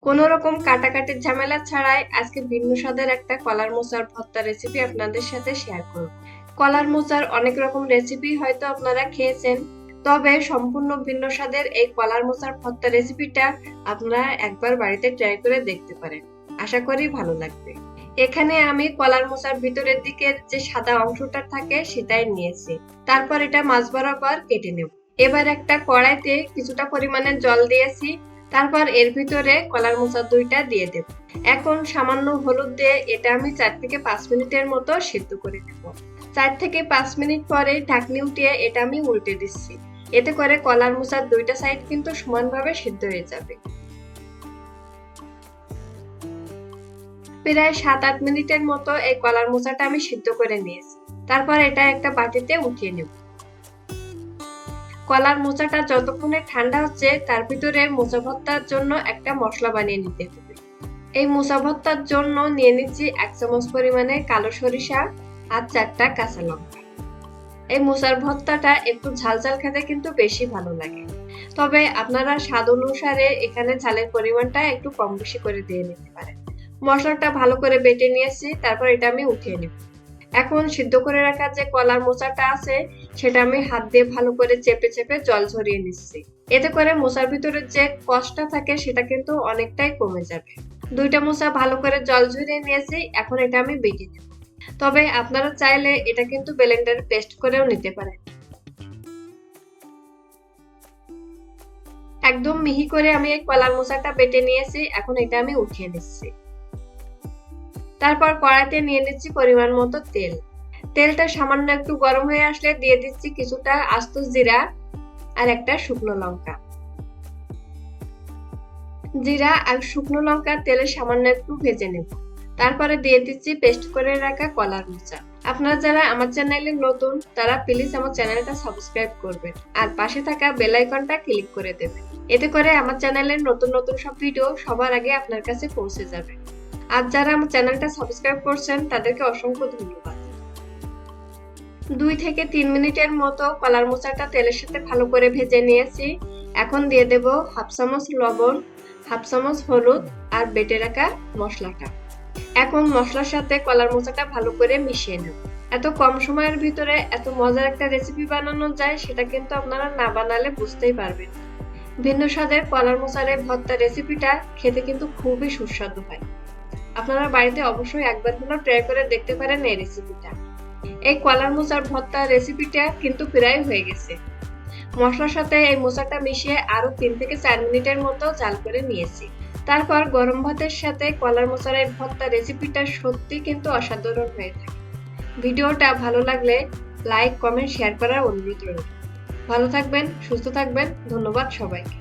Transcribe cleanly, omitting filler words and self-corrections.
কোনো রকম কাটাকাটির ঝামেলা ছাড়াই আজকে ভিন্ন স্বাদের একটা কলার মোচার ভর্তা রেসিপি আপনাদের সাথে শেয়ার করব। কলার মোচার অনেক রকম রেসিপি হয়তো আপনারা খেয়েছেন, তবে সম্পূর্ণ ভিন্ন স্বাদের এই কলার মোচার ভর্তা রেসিপিটা আপনারা একবার বাড়িতে ট্রাই করে দেখতে পারেন। আশা করি ভালো লাগবে। এখানে আমি কলার মোচার ভিতরের দিকের যে সাদা অংশটা থাকে সেটাই নিয়েছি। তারপর এটা মাছ বরাবর কেটে নেব। এবার একটা কড়াইতে কিছুটা পরিমাণে জল দিয়েছি। তারপর এর ভিতরে কলার মোচা দুইটা দিয়ে দেব। এখন সামান্য হলুদ দিয়ে এটা আমি 4 থেকে 5 মিনিটের মতো সিদ্ধ করে নেব। 4 থেকে 5 মিনিট পরে ঢাকনি উঠিয়ে এটা আমি উল্টে দিচ্ছি। এতে করে কলার মোচার দুইটা সাইড কিন্তু সমানভাবে সিদ্ধ হয়ে যাবে। প্রায় 7-8 মিনিটের মতো এই কলার মোচাটা আমি সিদ্ধ করে নিয়েছি। তারপর এটা একটা বাটিতে উঠিয়ে নেব। কলার মোচাটা যতক্ষণে ঠান্ডা হচ্ছে তার ভিতরে মোচা ভর্তার জন্য একটা মশলা বানিয়ে নিতে হবে। এই মোচা ভর্তার জন্য নিয়ে নিচ্ছি 1 চামচ পরিমাণে কালো সরিষা আর 4টা কাঁচা লঙ্কা। এই মোচার ভর্তাটা একটু ঝাল ঝাল খেতে কিন্তু বেশি ভালো লাগে, তবে আপনারা স্বাদ অনুসারে এখানে ঝালের পরিমাণটা একটু কম বেশি করে দিয়ে নিতে পারেন। মশলাটা ভালো করে বেটে নিয়েছি, তারপর এটা আমি উঠিয়ে নেব। এখন সিদ্ধ করে রাখা যে কলার মোচাটা আছে সেটা আমি হাত দিয়ে ভালো করে চেপে চেপে জল ঝরিয়ে নিচ্ছি। এতে করে মোচার ভিতরে যে কষটা থাকে সেটা কিন্তু অনেকটাই কমে যাবে। দুইটা মোচা ভালো করে জল ঝরিয়ে নিয়েছি, এখন এটা আমি বেটে নেব। তবে আপনারা চাইলে এটা কিন্তু ব্লেন্ডারে পেস্ট করেও নিতে পারেন। একদম মিহি করে আমি এই কলার মোচাটা বেটে নিয়েছি, এখন এটা আমি উঠিয়ে নিচ্ছি। তারপর কড়াইতে নিয়ে নিচ্ছি পরিমাণ মতো তেল। তেলটা সামান্য একটু গরম হয়ে আসলে দিয়ে দিচ্ছি কিছুটা আস্ত জিরা আর একটা শুকনো লঙ্কা। জিরা আর শুকনো লঙ্কা তেলে সামান্য একটু ভেজে নেব। তারপরে দিয়ে দিচ্ছি পেস্ট করে রাখা কলার মোচা। আপনারা যারা আমার চ্যানেলে নতুন তারা প্লিজ আমার চ্যানেলটা সাবস্ক্রাইব করবেন আর পাশে থাকা বেল আইকনটা ক্লিক করে দেবেন। এতে করে আমার চ্যানেলের নতুন নতুন সব ভিডিও সবার আগে আপনার কাছে পৌঁছে যাবে। আর যারা আমার চ্যানেলটা সাবস্ক্রাইব করছেন তাদেরকে অসংখ্য ধন্যবাদ। 2 থেকে 3 মিনিটের মতো কলার মোচাটা তেলের সাথে ভালো করে ভেজে নিয়েছি। এখন দিয়ে দেব 1/2 চামচ লবণ, 1/2 চামচ হলুদ আর বেটে রাখা মশলাটা। এখন মশলার সাথে কলার মোচাটা ভালো করে মিশিয়ে নেব। এত কম সময়ের ভিতরে এত মজার একটা রেসিপি বানানো যায় সেটা কিন্তু আপনারা না বানালে বুঝতেই পারবেন। ভিন্ন স্বাদের কলার মোচার এই ভর্তা রেসিপিটা খেতে কিন্তু খুবই সুস্বাদু হয়। আপনারা বাড়িতে অবশ্যই একবার হলেও ট্রাই করে দেখতে পারেন এই রেসিপিটা। এই কলার মোচার ভর্তা রেসিপিটা কিন্তু প্রায় হয়ে গেছে। মশলার সাথে এই মোচাটা মিশিয়ে আরো 3 থেকে 4 মিনিটের মতো জাল করে নিয়েছি। তারপর গরম ভাতের সাথে কলার মোচার এই ভর্তা রেসিপিটা সত্যি কিন্তু অসাধারণ হয়ে থাকে। ভিডিওটা ভালো লাগলে লাইক, কমেন্ট, শেয়ার করার অনুরোধ রইল। ভালো থাকবেন, সুস্থ থাকবেন। ধন্যবাদ সবাইকে।